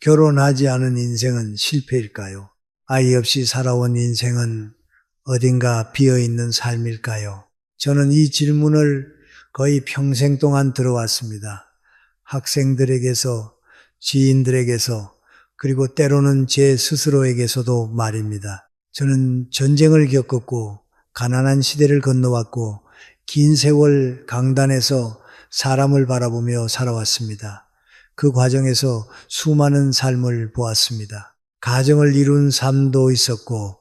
결혼하지 않은 인생은 실패일까요? 아이 없이 살아온 인생은 어딘가 비어있는 삶일까요? 저는 이 질문을 거의 평생 동안 들어왔습니다. 학생들에게서, 지인들에게서, 그리고 때로는 제 스스로에게서도 말입니다. 저는 전쟁을 겪었고, 가난한 시대를 건너왔고, 긴 세월 강단에서 사람을 바라보며 살아왔습니다. 그 과정에서 수많은 삶을 보았습니다. 가정을 이룬 삶도 있었고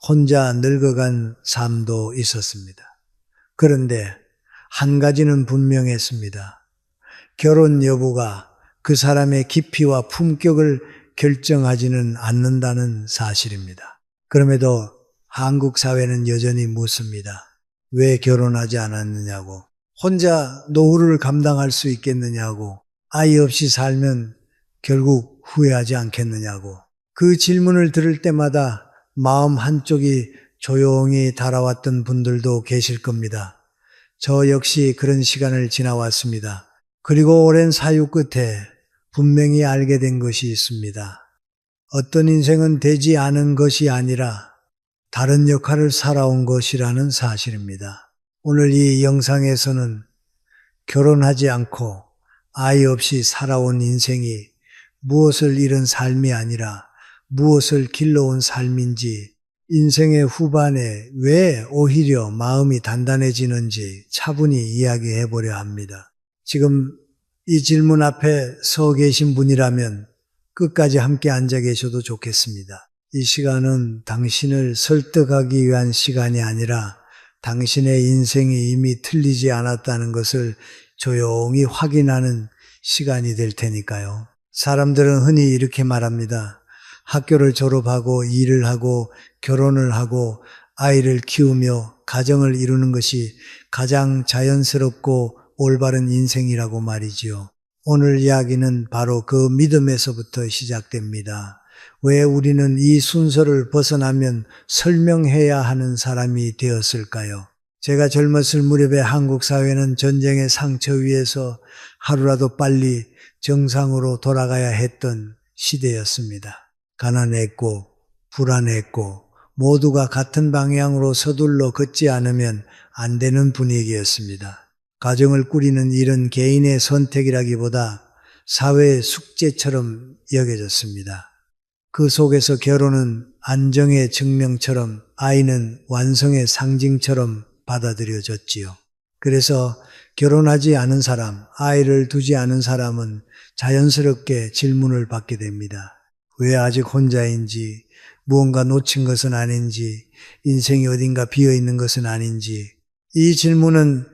혼자 늙어간 삶도 있었습니다. 그런데 한 가지는 분명했습니다. 결혼 여부가 그 사람의 깊이와 품격을 결정하지는 않는다는 사실입니다. 그럼에도 한국 사회는 여전히 묻습니다. 왜 결혼하지 않았느냐고, 혼자 노후를 감당할 수 있겠느냐고, 아이 없이 살면 결국 후회하지 않겠느냐고. 그 질문을 들을 때마다 마음 한쪽이 조용히 달아왔던 분들도 계실 겁니다. 저 역시 그런 시간을 지나왔습니다. 그리고 오랜 사유 끝에 분명히 알게 된 것이 있습니다. 어떤 인생은 되지 않은 것이 아니라 다른 역할을 살아온 것이라는 사실입니다. 오늘 이 영상에서는 결혼하지 않고 아이 없이 살아온 인생이 무엇을 잃은 삶이 아니라 무엇을 길러온 삶인지, 인생의 후반에 왜 오히려 마음이 단단해지는지 차분히 이야기해 보려 합니다. 지금 이 질문 앞에 서 계신 분이라면 끝까지 함께 앉아 계셔도 좋겠습니다. 이 시간은 당신을 설득하기 위한 시간이 아니라 당신의 인생이 이미 틀리지 않았다는 것을 조용히 확인하는 시간이 될 테니까요. 사람들은 흔히 이렇게 말합니다. 학교를 졸업하고 일을 하고 결혼을 하고 아이를 키우며 가정을 이루는 것이 가장 자연스럽고 올바른 인생이라고 말이지요. 오늘 이야기는 바로 그 믿음에서부터 시작됩니다. 왜 우리는 이 순서를 벗어나면 설명해야 하는 사람이 되었을까요? 제가 젊었을 무렵에 한국 사회는 전쟁의 상처 위에서 하루라도 빨리 정상으로 돌아가야 했던 시대였습니다. 가난했고 불안했고 모두가 같은 방향으로 서둘러 걷지 않으면 안 되는 분위기였습니다. 가정을 꾸리는 일은 개인의 선택이라기보다 사회의 숙제처럼 여겨졌습니다. 그 속에서 결혼은 안정의 증명처럼, 아이는 완성의 상징처럼 받아들여졌지요. 그래서 결혼하지 않은 사람, 아이를 두지 않은 사람은 자연스럽게 질문을 받게 됩니다. 왜 아직 혼자인지, 무언가 놓친 것은 아닌지, 인생이 어딘가 비어있는 것은 아닌지. 이 질문은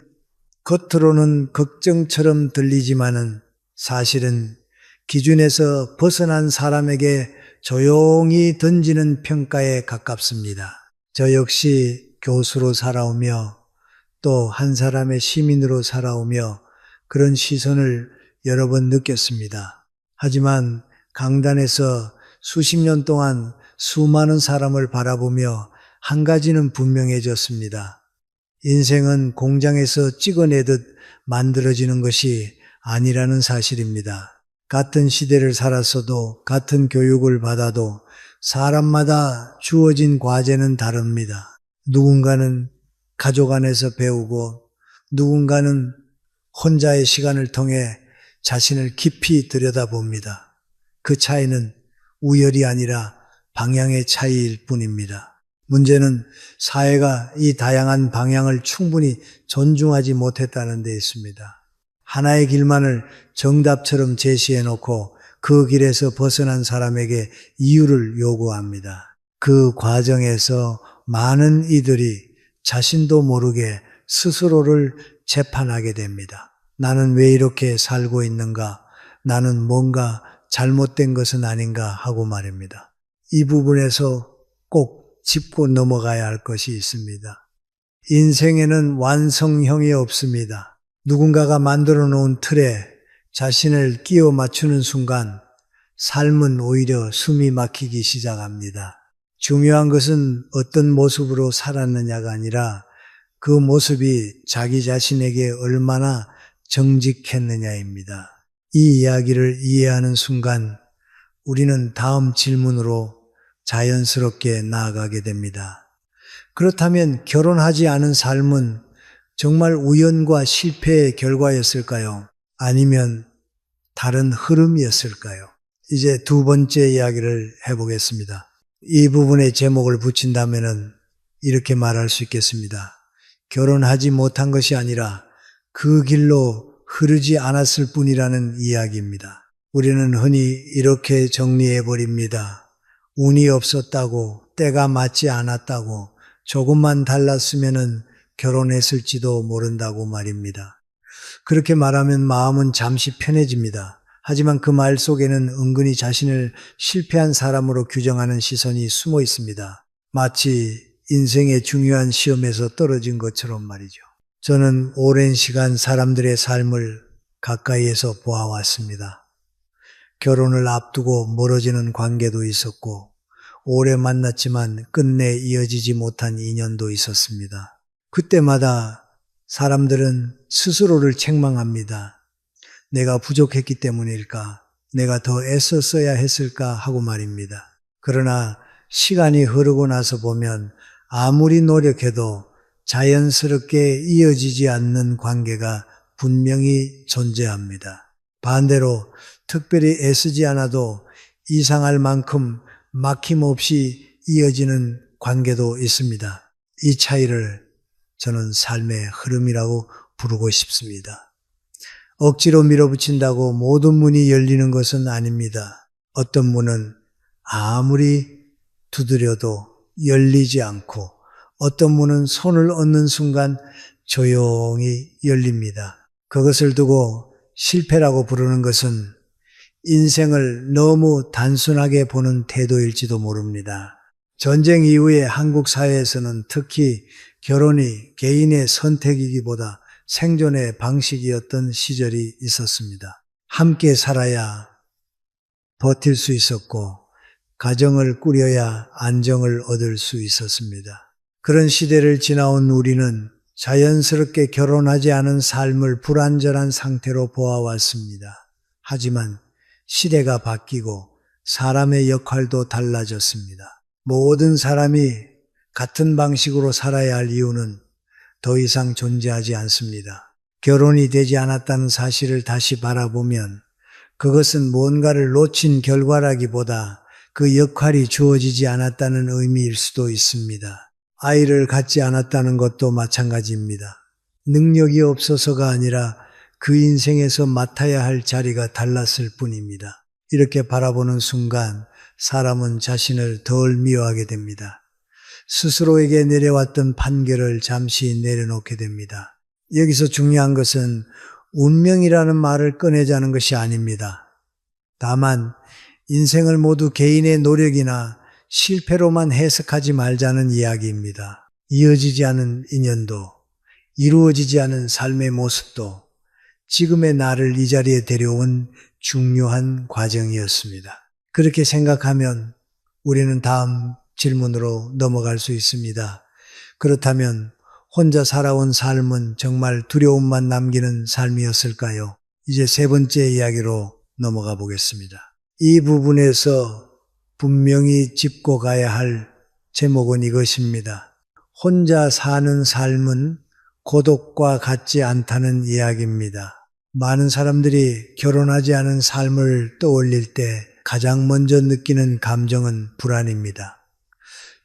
겉으로는 걱정처럼 들리지만은 사실은 기준에서 벗어난 사람에게 조용히 던지는 평가에 가깝습니다. 저 역시 교수로 살아오며 또 한 사람의 시민으로 살아오며 그런 시선을 여러 번 느꼈습니다. 하지만 강단에서 수십 년 동안 수많은 사람을 바라보며 한 가지는 분명해졌습니다. 인생은 공장에서 찍어내듯 만들어지는 것이 아니라는 사실입니다. 같은 시대를 살았어도 같은 교육을 받아도 사람마다 주어진 과제는 다릅니다. 누군가는 가족 안에서 배우고 누군가는 혼자의 시간을 통해 자신을 깊이 들여다봅니다. 그 차이는 우열이 아니라 방향의 차이일 뿐입니다. 문제는 사회가 이 다양한 방향을 충분히 존중하지 못했다는 데 있습니다. 하나의 길만을 정답처럼 제시해 놓고 그 길에서 벗어난 사람에게 이유를 요구합니다. 그 과정에서 많은 이들이 자신도 모르게 스스로를 재판하게 됩니다. 나는 왜 이렇게 살고 있는가? 나는 뭔가 잘못된 것은 아닌가 하고 말입니다. 이 부분에서 꼭 짚고 넘어가야 할 것이 있습니다. 인생에는 완성형이 없습니다. 누군가가 만들어 놓은 틀에 자신을 끼워 맞추는 순간 삶은 오히려 숨이 막히기 시작합니다. 중요한 것은 어떤 모습으로 살았느냐가 아니라 그 모습이 자기 자신에게 얼마나 정직했느냐입니다. 이 이야기를 이해하는 순간 우리는 다음 질문으로 자연스럽게 나아가게 됩니다. 그렇다면 결혼하지 않은 삶은 정말 우연과 실패의 결과였을까요? 아니면 다른 흐름이었을까요? 이제 두 번째 이야기를 해보겠습니다. 이 부분에 제목을 붙인다면 이렇게 말할 수 있겠습니다. 결혼하지 못한 것이 아니라 그 길로 흐르지 않았을 뿐이라는 이야기입니다. 우리는 흔히 이렇게 정리해 버립니다. 운이 없었다고, 때가 맞지 않았다고, 조금만 달랐으면 결혼했을지도 모른다고 말입니다. 그렇게 말하면 마음은 잠시 편해집니다. 하지만 그 말 속에는 은근히 자신을 실패한 사람으로 규정하는 시선이 숨어 있습니다. 마치 인생의 중요한 시험에서 떨어진 것처럼 말이죠. 저는 오랜 시간 사람들의 삶을 가까이에서 보아왔습니다. 결혼을 앞두고 멀어지는 관계도 있었고, 오래 만났지만 끝내 이어지지 못한 인연도 있었습니다. 그때마다 사람들은 스스로를 책망합니다. 내가 부족했기 때문일까? 내가 더 애썼어야 했을까? 하고 말입니다. 그러나 시간이 흐르고 나서 보면 아무리 노력해도 자연스럽게 이어지지 않는 관계가 분명히 존재합니다. 반대로 특별히 애쓰지 않아도 이상할 만큼 막힘없이 이어지는 관계도 있습니다. 이 차이를 저는 삶의 흐름이라고 부르고 싶습니다. 억지로 밀어붙인다고 모든 문이 열리는 것은 아닙니다. 어떤 문은 아무리 두드려도 열리지 않고 어떤 문은 손을 얹는 순간 조용히 열립니다. 그것을 두고 실패라고 부르는 것은 인생을 너무 단순하게 보는 태도일지도 모릅니다. 전쟁 이후에 한국 사회에서는 특히 결혼이 개인의 선택이기보다 생존의 방식이었던 시절이 있었습니다. 함께 살아야 버틸 수 있었고 가정을 꾸려야 안정을 얻을 수 있었습니다. 그런 시대를 지나온 우리는 자연스럽게 결혼하지 않은 삶을 불완전한 상태로 보아왔습니다. 하지만 시대가 바뀌고 사람의 역할도 달라졌습니다. 모든 사람이 같은 방식으로 살아야 할 이유는 더 이상 존재하지 않습니다. 결혼이 되지 않았다는 사실을 다시 바라보면 그것은 뭔가를 놓친 결과라기보다 그 역할이 주어지지 않았다는 의미일 수도 있습니다. 아이를 갖지 않았다는 것도 마찬가지입니다. 능력이 없어서가 아니라 그 인생에서 맡아야 할 자리가 달랐을 뿐입니다. 이렇게 바라보는 순간 사람은 자신을 덜 미워하게 됩니다. 스스로에게 내려왔던 판결을 잠시 내려놓게 됩니다. 여기서 중요한 것은 운명이라는 말을 꺼내자는 것이 아닙니다. 다만 인생을 모두 개인의 노력이나 실패로만 해석하지 말자는 이야기입니다. 이어지지 않은 인연도, 이루어지지 않은 삶의 모습도 지금의 나를 이 자리에 데려온 중요한 과정이었습니다. 그렇게 생각하면 우리는 다음 질문으로 넘어갈 수 있습니다. 그렇다면 혼자 살아온 삶은 정말 두려움만 남기는 삶이었을까요? 이제 세 번째 이야기로 넘어가 보겠습니다. 이 부분에서 분명히 짚고 가야 할 제목은 이것입니다. 혼자 사는 삶은 고독과 같지 않다는 이야기입니다. 많은 사람들이 결혼하지 않은 삶을 떠올릴 때 가장 먼저 느끼는 감정은 불안입니다.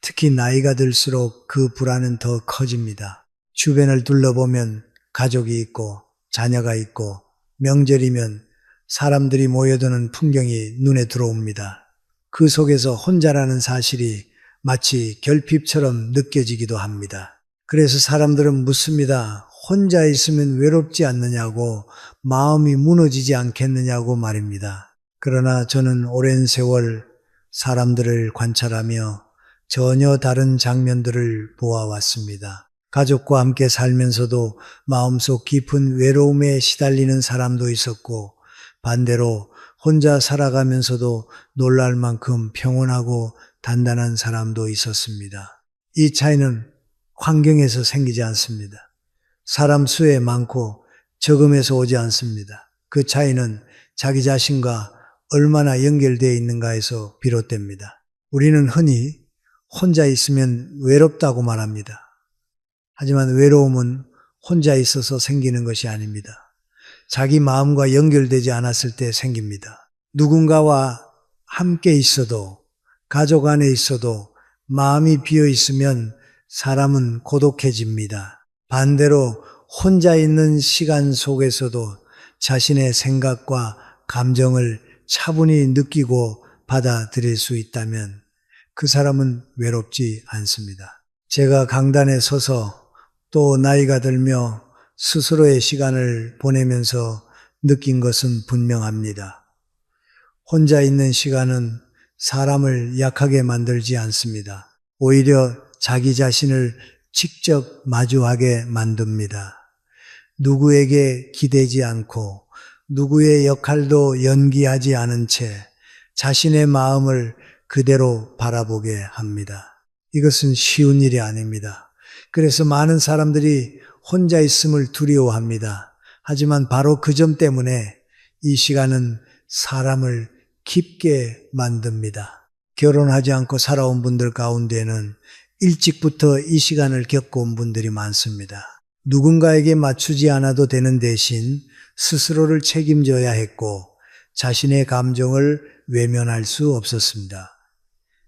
특히 나이가 들수록 그 불안은 더 커집니다. 주변을 둘러보면 가족이 있고 자녀가 있고 명절이면 사람들이 모여드는 풍경이 눈에 들어옵니다. 그 속에서 혼자라는 사실이 마치 결핍처럼 느껴지기도 합니다. 그래서 사람들은 묻습니다. 혼자 있으면 외롭지 않느냐고, 마음이 무너지지 않겠느냐고 말입니다. 그러나 저는 오랜 세월 사람들을 관찰하며 전혀 다른 장면들을 보아왔습니다. 가족과 함께 살면서도 마음속 깊은 외로움에 시달리는 사람도 있었고, 반대로 혼자 살아가면서도 놀랄 만큼 평온하고 단단한 사람도 있었습니다. 이 차이는 환경에서 생기지 않습니다. 사람 수에 많고 적음에서 오지 않습니다. 그 차이는 자기 자신과 얼마나 연결되어 있는가에서 비롯됩니다. 우리는 흔히 혼자 있으면 외롭다고 말합니다. 하지만 외로움은 혼자 있어서 생기는 것이 아닙니다. 자기 마음과 연결되지 않았을 때 생깁니다. 누군가와 함께 있어도, 가족 안에 있어도 마음이 비어 있으면 사람은 고독해집니다. 반대로 혼자 있는 시간 속에서도 자신의 생각과 감정을 차분히 느끼고 받아들일 수 있다면 그 사람은 외롭지 않습니다. 제가 강단에 서서 또 나이가 들며 스스로의 시간을 보내면서 느낀 것은 분명합니다. 혼자 있는 시간은 사람을 약하게 만들지 않습니다. 오히려 자기 자신을 직접 마주하게 만듭니다. 누구에게 기대지 않고 누구의 역할도 연기하지 않은 채 자신의 마음을 그대로 바라보게 합니다. 이것은 쉬운 일이 아닙니다. 그래서 많은 사람들이 혼자 있음을 두려워합니다. 하지만 바로 그 점 때문에 이 시간은 사람을 깊게 만듭니다. 결혼하지 않고 살아온 분들 가운데는 일찍부터 이 시간을 겪어온 분들이 많습니다. 누군가에게 맞추지 않아도 되는 대신 스스로를 책임져야 했고 자신의 감정을 외면할 수 없었습니다.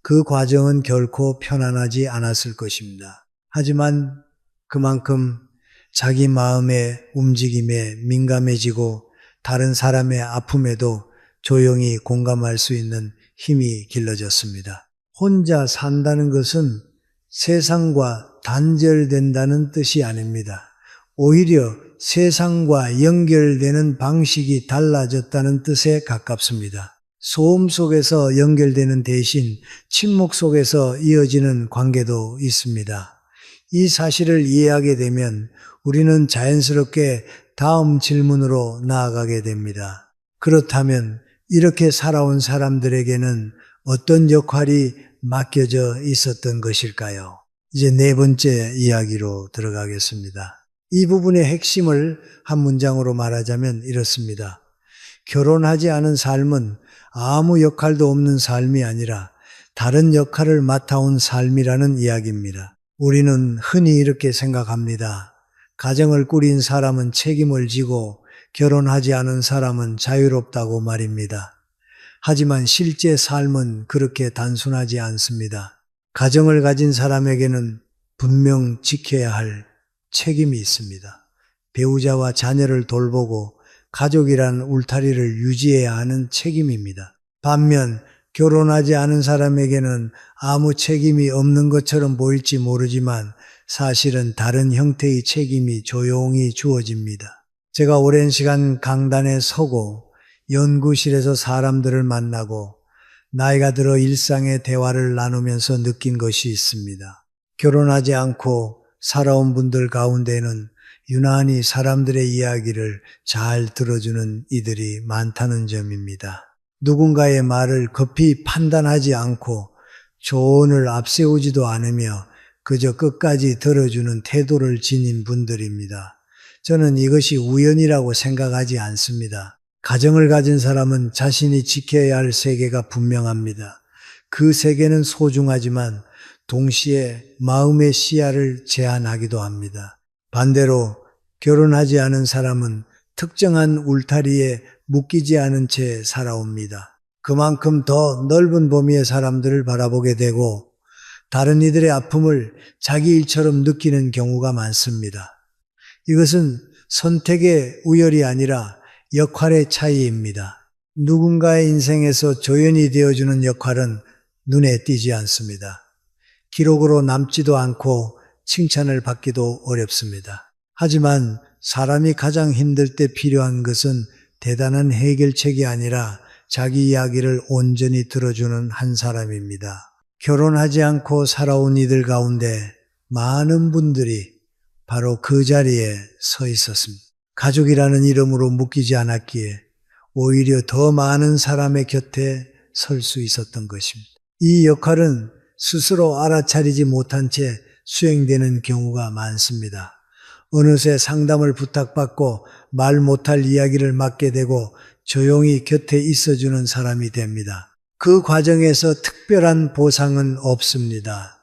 그 과정은 결코 편안하지 않았을 것입니다. 하지만 그만큼 자기 마음의 움직임에 민감해지고 다른 사람의 아픔에도 조용히 공감할 수 있는 힘이 길러졌습니다. 혼자 산다는 것은 세상과 단절된다는 뜻이 아닙니다. 오히려 세상과 연결되는 방식이 달라졌다는 뜻에 가깝습니다. 소음 속에서 연결되는 대신 침묵 속에서 이어지는 관계도 있습니다. 이 사실을 이해하게 되면 우리는 자연스럽게 다음 질문으로 나아가게 됩니다. 그렇다면 이렇게 살아온 사람들에게는 어떤 역할이 맡겨져 있었던 것일까요? 이제 네 번째 이야기로 들어가겠습니다. 이 부분의 핵심을 한 문장으로 말하자면 이렇습니다. 결혼하지 않은 삶은 아무 역할도 없는 삶이 아니라 다른 역할을 맡아온 삶이라는 이야기입니다. 우리는 흔히 이렇게 생각합니다. 가정을 꾸린 사람은 책임을 지고 결혼하지 않은 사람은 자유롭다고 말입니다. 하지만 실제 삶은 그렇게 단순하지 않습니다. 가정을 가진 사람에게는 분명 지켜야 할 책임이 있습니다. 배우자와 자녀를 돌보고 가족이라는 울타리를 유지해야 하는 책임입니다. 반면 결혼하지 않은 사람에게는 아무 책임이 없는 것처럼 보일지 모르지만 사실은 다른 형태의 책임이 조용히 주어집니다. 제가 오랜 시간 강단에 서고 연구실에서 사람들을 만나고 나이가 들어 일상의 대화를 나누면서 느낀 것이 있습니다. 결혼하지 않고 살아온 분들 가운데는 유난히 사람들의 이야기를 잘 들어주는 이들이 많다는 점입니다. 누군가의 말을 급히 판단하지 않고 조언을 앞세우지도 않으며 그저 끝까지 들어주는 태도를 지닌 분들입니다. 저는 이것이 우연이라고 생각하지 않습니다. 가정을 가진 사람은 자신이 지켜야 할 세계가 분명합니다. 그 세계는 소중하지만 동시에 마음의 시야를 제한하기도 합니다. 반대로 결혼하지 않은 사람은 특정한 울타리에 묶이지 않은 채 살아옵니다. 그만큼 더 넓은 범위의 사람들을 바라보게 되고 다른 이들의 아픔을 자기 일처럼 느끼는 경우가 많습니다. 이것은 선택의 우열이 아니라 역할의 차이입니다. 누군가의 인생에서 조연이 되어주는 역할은 눈에 띄지 않습니다. 기록으로 남지도 않고 칭찬을 받기도 어렵습니다. 하지만 사람이 가장 힘들 때 필요한 것은 대단한 해결책이 아니라 자기 이야기를 온전히 들어주는 한 사람입니다. 결혼하지 않고 살아온 이들 가운데 많은 분들이 바로 그 자리에 서 있었습니다. 가족이라는 이름으로 묶이지 않았기에 오히려 더 많은 사람의 곁에 설 수 있었던 것입니다. 이 역할은 스스로 알아차리지 못한 채 수행되는 경우가 많습니다. 어느새 상담을 부탁받고 말 못할 이야기를 맡게 되고 조용히 곁에 있어주는 사람이 됩니다. 그 과정에서 특별한 보상은 없습니다.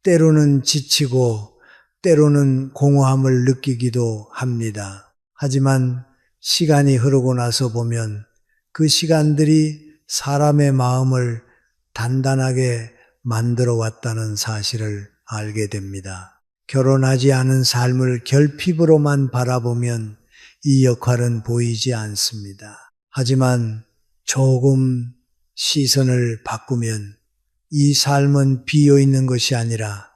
때로는 지치고 때로는 공허함을 느끼기도 합니다. 하지만 시간이 흐르고 나서 보면 그 시간들이 사람의 마음을 단단하게 만들어 왔다는 사실을 알게 됩니다. 결혼하지 않은 삶을 결핍으로만 바라보면 이 역할은 보이지 않습니다. 하지만 조금 시선을 바꾸면 이 삶은 비어 있는 것이 아니라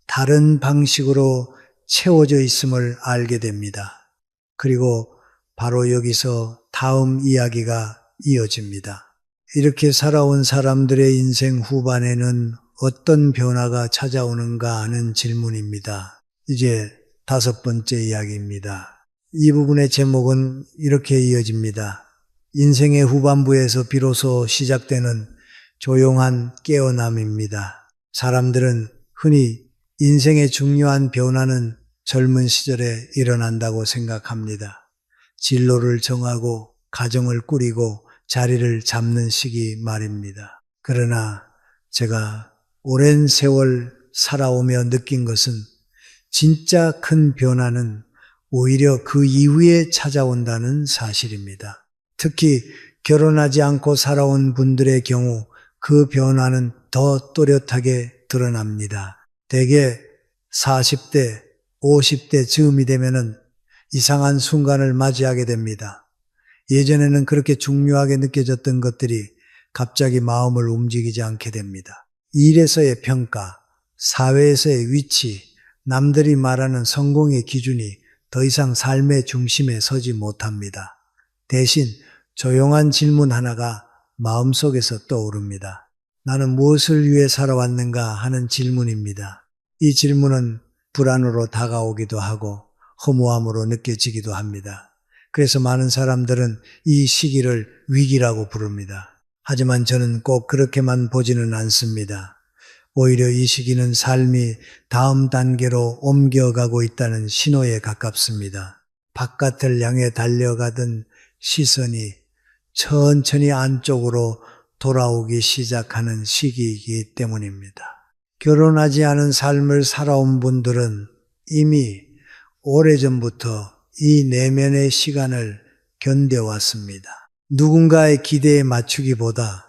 다른 방식으로 채워져 있음을 알게 됩니다. 그리고 바로 여기서 다음 이야기가 이어집니다. 이렇게 살아온 사람들의 인생 후반에는 어떤 변화가 찾아오는가 하는 질문입니다. 이제 5번째 이야기입니다. 이 부분의 제목은 이렇게 이어집니다. 인생의 후반부에서 비로소 시작되는 조용한 깨어남입니다. 사람들은 흔히 인생의 중요한 변화는 젊은 시절에 일어난다고 생각합니다. 진로를 정하고 가정을 꾸리고 자리를 잡는 시기 말입니다. 그러나 제가 오랜 세월 살아오며 느낀 것은 진짜 큰 변화는 오히려 그 이후에 찾아온다는 사실입니다. 특히 결혼하지 않고 살아온 분들의 경우 그 변화는 더 또렷하게 드러납니다. 대개 40대, 50대 즈음이 되면은 이상한 순간을 맞이하게 됩니다. 예전에는 그렇게 중요하게 느껴졌던 것들이 갑자기 마음을 움직이지 않게 됩니다. 일에서의 평가, 사회에서의 위치, 남들이 말하는 성공의 기준이 더 이상 삶의 중심에 서지 못합니다. 대신 조용한 질문 하나가 마음속에서 떠오릅니다. 나는 무엇을 위해 살아왔는가 하는 질문입니다. 이 질문은 불안으로 다가오기도 하고 허무함으로 느껴지기도 합니다. 그래서 많은 사람들은 이 시기를 위기라고 부릅니다. 하지만 저는 꼭 그렇게만 보지는 않습니다. 오히려 이 시기는 삶이 다음 단계로 옮겨가고 있다는 신호에 가깝습니다. 바깥을 향해 달려가던 시선이 천천히 안쪽으로 돌아오기 시작하는 시기이기 때문입니다. 결혼하지 않은 삶을 살아온 분들은 이미 오래전부터 이 내면의 시간을 견뎌왔습니다. 누군가의 기대에 맞추기보다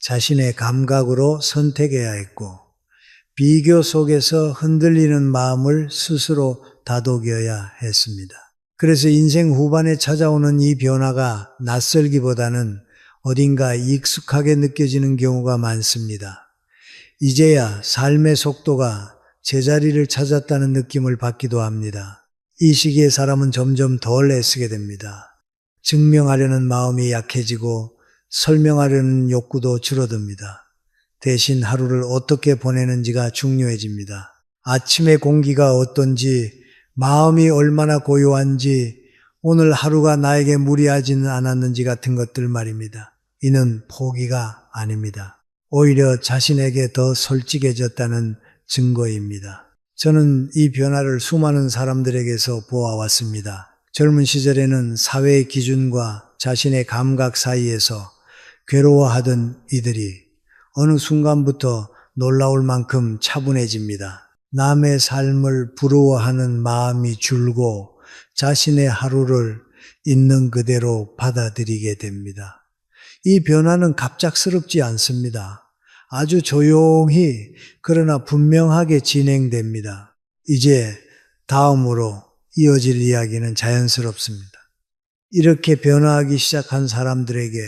자신의 감각으로 선택해야 했고 비교 속에서 흔들리는 마음을 스스로 다독여야 했습니다. 그래서 인생 후반에 찾아오는 이 변화가 낯설기보다는 어딘가 익숙하게 느껴지는 경우가 많습니다. 이제야 삶의 속도가 제자리를 찾았다는 느낌을 받기도 합니다. 이 시기에 사람은 점점 덜 애쓰게 됩니다. 증명하려는 마음이 약해지고 설명하려는 욕구도 줄어듭니다. 대신 하루를 어떻게 보내는지가 중요해집니다. 아침의 공기가 어떤지, 마음이 얼마나 고요한지, 오늘 하루가 나에게 무리하지는 않았는지 같은 것들 말입니다. 이는 포기가 아닙니다. 오히려 자신에게 더 솔직해졌다는 증거입니다. 저는 이 변화를 수많은 사람들에게서 보아왔습니다. 젊은 시절에는 사회의 기준과 자신의 감각 사이에서 괴로워하던 이들이 어느 순간부터 놀라울 만큼 차분해집니다. 남의 삶을 부러워하는 마음이 줄고 자신의 하루를 있는 그대로 받아들이게 됩니다. 이 변화는 갑작스럽지 않습니다. 아주 조용히 그러나 분명하게 진행됩니다. 이제 다음으로 이어질 이야기는 자연스럽습니다. 이렇게 변화하기 시작한 사람들에게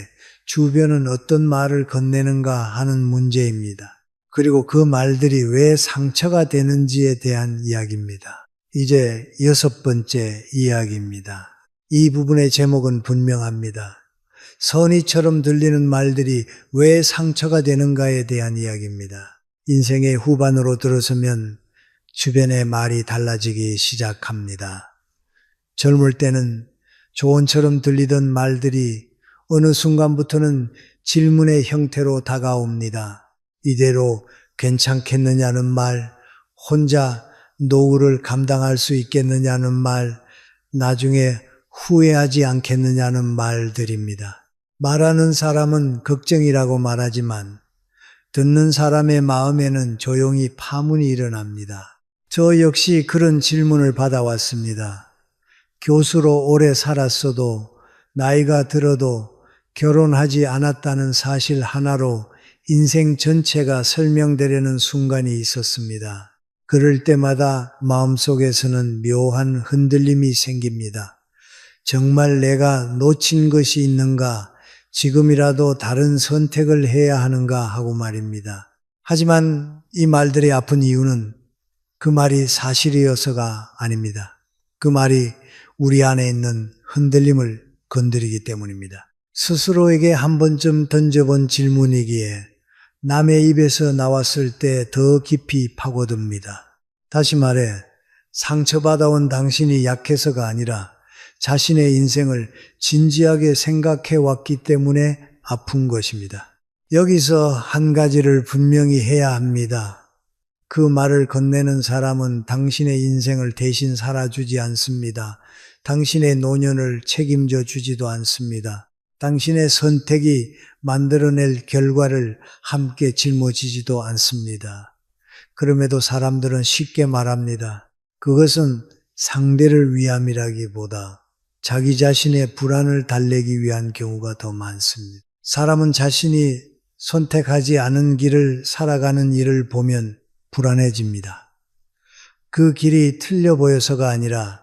주변은 어떤 말을 건네는가 하는 문제입니다. 그리고 그 말들이 왜 상처가 되는지에 대한 이야기입니다. 이제 6번째 이야기입니다. 이 부분의 제목은 분명합니다. 선의처럼 들리는 말들이 왜 상처가 되는가에 대한 이야기입니다. 인생의 후반으로 들어서면 주변의 말이 달라지기 시작합니다. 젊을 때는 조언처럼 들리던 말들이 어느 순간부터는 질문의 형태로 다가옵니다. 이대로 괜찮겠느냐는 말, 혼자 노후를 감당할 수 있겠느냐는 말, 나중에 후회하지 않겠느냐는 말들입니다. 말하는 사람은 걱정이라고 말하지만 듣는 사람의 마음에는 조용히 파문이 일어납니다. 저 역시 그런 질문을 받아왔습니다. 교수로 오래 살았어도 나이가 들어도 결혼하지 않았다는 사실 하나로 인생 전체가 설명되려는 순간이 있었습니다. 그럴 때마다 마음속에서는 묘한 흔들림이 생깁니다. 정말 내가 놓친 것이 있는가? 지금이라도 다른 선택을 해야 하는가 하고 말입니다. 하지만 이 말들이 아픈 이유는 그 말이 사실이어서가 아닙니다. 그 말이 우리 안에 있는 흔들림을 건드리기 때문입니다. 스스로에게 한 번쯤 던져본 질문이기에 남의 입에서 나왔을 때 더 깊이 파고듭니다. 다시 말해 상처받아온 당신이 약해서가 아니라 자신의 인생을 진지하게 생각해 왔기 때문에 아픈 것입니다. 여기서 한 가지를 분명히 해야 합니다. 그 말을 건네는 사람은 당신의 인생을 대신 살아주지 않습니다. 당신의 노년을 책임져 주지도 않습니다. 당신의 선택이 만들어낼 결과를 함께 짊어지지도 않습니다. 그럼에도 사람들은 쉽게 말합니다. 그것은 상대를 위함이라기보다 자기 자신의 불안을 달래기 위한 경우가 더 많습니다. 사람은 자신이 선택하지 않은 길을 살아가는 일을 보면 불안해집니다. 그 길이 틀려 보여서가 아니라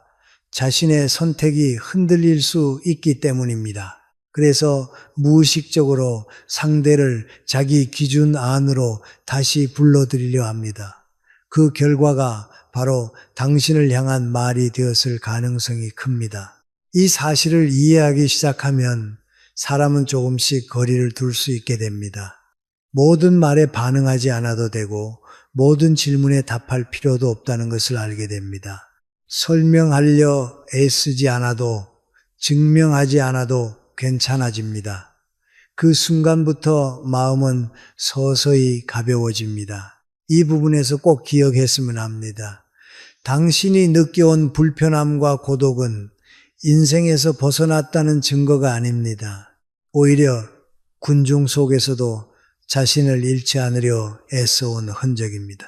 자신의 선택이 흔들릴 수 있기 때문입니다. 그래서 무의식적으로 상대를 자기 기준 안으로 다시 불러들이려 합니다. 그 결과가 바로 당신을 향한 말이 되었을 가능성이 큽니다. 이 사실을 이해하기 시작하면 사람은 조금씩 거리를 둘 수 있게 됩니다. 모든 말에 반응하지 않아도 되고 모든 질문에 답할 필요도 없다는 것을 알게 됩니다. 설명하려 애쓰지 않아도 증명하지 않아도 괜찮아집니다. 그 순간부터 마음은 서서히 가벼워집니다. 이 부분에서 꼭 기억했으면 합니다. 당신이 느껴온 불편함과 고독은 인생에서 벗어났다는 증거가 아닙니다. 오히려 군중 속에서도 자신을 잃지 않으려 애써온 흔적입니다.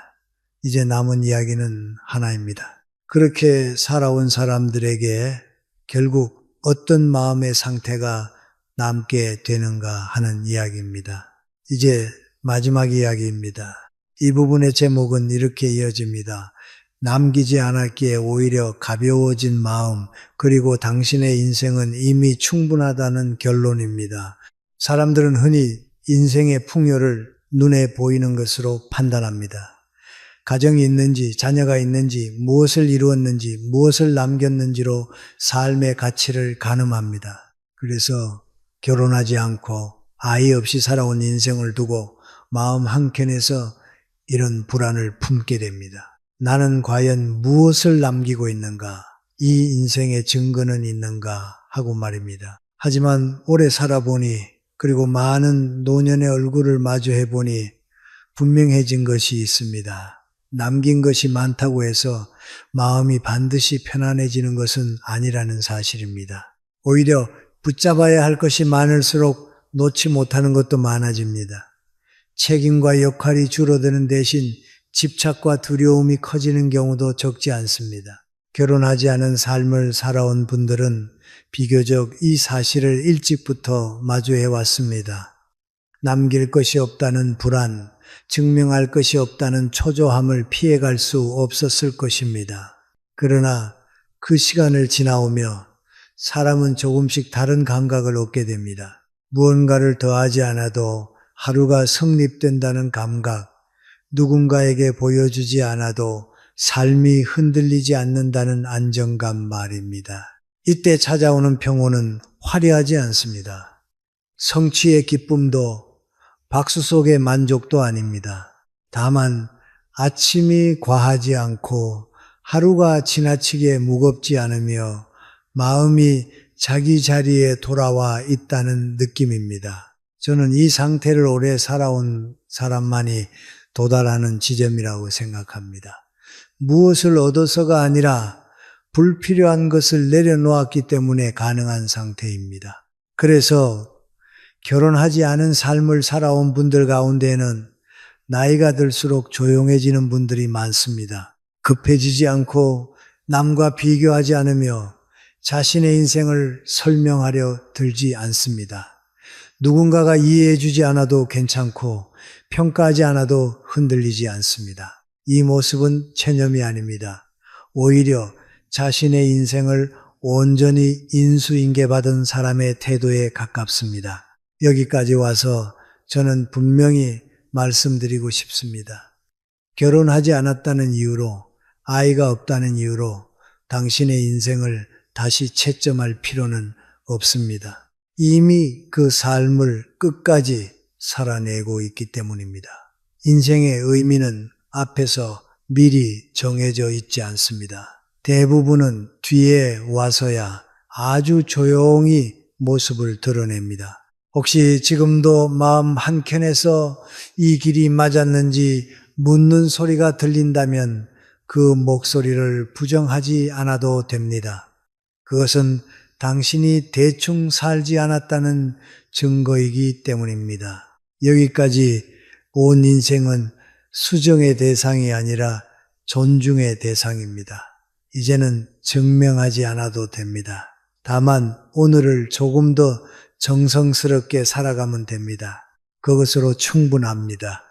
이제 남은 이야기는 하나입니다. 그렇게 살아온 사람들에게 결국 어떤 마음의 상태가 남게 되는가 하는 이야기입니다. 이제 마지막 이야기입니다. 이 부분의 제목은 이렇게 이어집니다. 남기지 않았기에 오히려 가벼워진 마음, 그리고 당신의 인생은 이미 충분하다는 결론입니다. 사람들은 흔히 인생의 풍요를 눈에 보이는 것으로 판단합니다. 가정이 있는지, 자녀가 있는지, 무엇을 이루었는지, 무엇을 남겼는지로 삶의 가치를 가늠합니다. 그래서 결혼하지 않고 아이 없이 살아온 인생을 두고 마음 한켠에서 이런 불안을 품게 됩니다. 나는 과연 무엇을 남기고 있는가? 이 인생의 증거는 있는가? 하고 말입니다. 하지만 오래 살아보니 그리고 많은 노년의 얼굴을 마주해 보니 분명해진 것이 있습니다. 남긴 것이 많다고 해서 마음이 반드시 편안해지는 것은 아니라는 사실입니다. 오히려 붙잡아야 할 것이 많을수록 놓지 못하는 것도 많아집니다. 책임과 역할이 줄어드는 대신 집착과 두려움이 커지는 경우도 적지 않습니다. 결혼하지 않은 삶을 살아온 분들은 비교적 이 사실을 일찍부터 마주해 왔습니다. 남길 것이 없다는 불안, 증명할 것이 없다는 초조함을 피해갈 수 없었을 것입니다. 그러나 그 시간을 지나오며 사람은 조금씩 다른 감각을 얻게 됩니다. 무언가를 더하지 않아도 하루가 성립된다는 감각, 누군가에게 보여주지 않아도 삶이 흔들리지 않는다는 안정감 말입니다. 이때 찾아오는 평온은 화려하지 않습니다. 성취의 기쁨도 박수 속의 만족도 아닙니다. 다만 아침이 과하지 않고 하루가 지나치게 무겁지 않으며 마음이 자기 자리에 돌아와 있다는 느낌입니다. 저는 이 상태를 오래 살아온 사람만이 도달하는 지점이라고 생각합니다. 무엇을 얻어서가 아니라 불필요한 것을 내려놓았기 때문에 가능한 상태입니다. 그래서 결혼하지 않은 삶을 살아온 분들 가운데는 나이가 들수록 조용해지는 분들이 많습니다. 급해지지 않고 남과 비교하지 않으며 자신의 인생을 설명하려 들지 않습니다. 누군가가 이해해 주지 않아도 괜찮고 평가하지 않아도 흔들리지 않습니다. 이 모습은 체념이 아닙니다. 오히려 자신의 인생을 온전히 인수인계받은 사람의 태도에 가깝습니다. 여기까지 와서 저는 분명히 말씀드리고 싶습니다. 결혼하지 않았다는 이유로, 아이가 없다는 이유로 당신의 인생을 다시 채점할 필요는 없습니다. 이미 그 삶을 끝까지 살아내고 있기 때문입니다. 인생의 의미는 앞에서 미리 정해져 있지 않습니다. 대부분은 뒤에 와서야 아주 조용히 모습을 드러냅니다. 혹시 지금도 마음 한켠에서 이 길이 맞았는지 묻는 소리가 들린다면 그 목소리를 부정하지 않아도 됩니다. 그것은 당신이 대충 살지 않았다는 증거이기 때문입니다. 여기까지 온 인생은 수정의 대상이 아니라 존중의 대상입니다. 이제는 증명하지 않아도 됩니다. 다만 오늘을 조금 더 정성스럽게 살아가면 됩니다. 그것으로 충분합니다.